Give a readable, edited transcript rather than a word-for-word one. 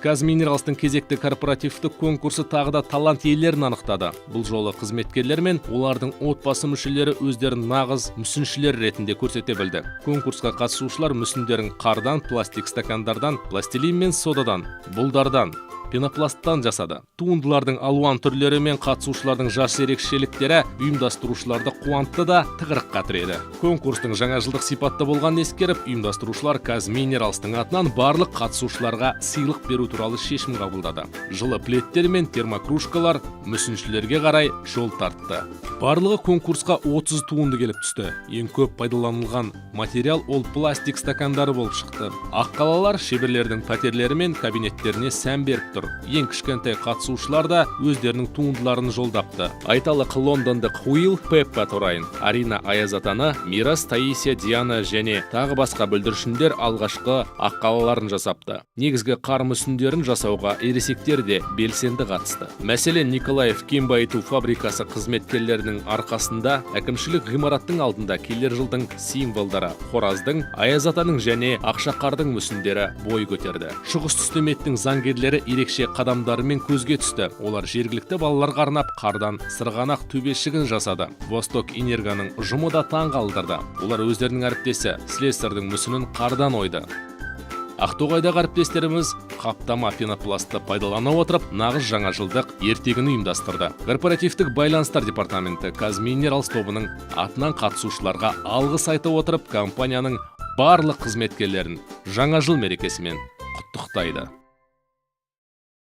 Казминералстың кезекті корпоративтік конкурсы тағы да талант иелерін анықтады. Бұл жолы қызметкерлер мен олардың отбасы мүшелері өздерін нағыз мүсіншілер ретінде көрсете білді. Конкурсқа қатысушылар мүсіндерін қардан, пластик стакандардан, пластилин мен содадан, бұлдардан, пенопласттан жасады. Туындылардың алуан түрлері мен қатысушылардың жас ерекшеліктері ұйымдастырушыларды қуантты да тығырыққа тіреді. Конкурстың жаңа жылдық сипатта болған ескеріп, ұйымдастырушылар Казминералстың атынан барлық қатысушыларға сыйлық беру туралы шешім қабылдады. Жылы плеттер мен термокружкалар мүсіншілерге қарай жол тартты. Барлығы конкурсқа 30 туынды келіп түсті. Ең көп пайдаланылған материал ол пластик стакандары болып шықты. Аққалалар шеберлердің пәтерлері мен кабинеттеріне сән беріп тұр. Ең кішкентай қатысушылар да өздерінің туындыларын жолдапты. Айталық лондондық Уилл, Пеппа Торайн, Арина Аязатаны, Мирас, Таисия, Диана және тағы басқа бүлдіршіндер алғашқы аққалаларын жасапты. Негізгі қар мүсіндерін жасауға ересектер де белсенді қатысты. Мәселен, Николаев кен байыту фабрикасы қызметкерлерінің арқасында әкімшілік ғимараттың алдында келер жылдың символдары Хораздың, Аязатаның және Ақшақардың мүсіндері бой көтерді. Шығыс түстеметтің заңгерлері ерекше қадамдарымен көзге түсті. Олар жергілікті балаларға арнап қардан сырғанақ төбешігін жасады. Восток Энергоның ұжымы да таң қалдырды. Олар өздерінің әріптесі Слесарьдің мүсінін қардан ойды. Ақтоғайдағы әріптестеріміз қаптама пенопластты пайдалана отырып, нағыз жаңа жылдық ертегін ұйымдастырды. Корпоративтік байланыстар департаменті Казминералс тобының атынан қатысушыларға алғыс айта отырып, компанияның барлық қызметкерлерін жаңа жыл мерекесімен құттықтайды.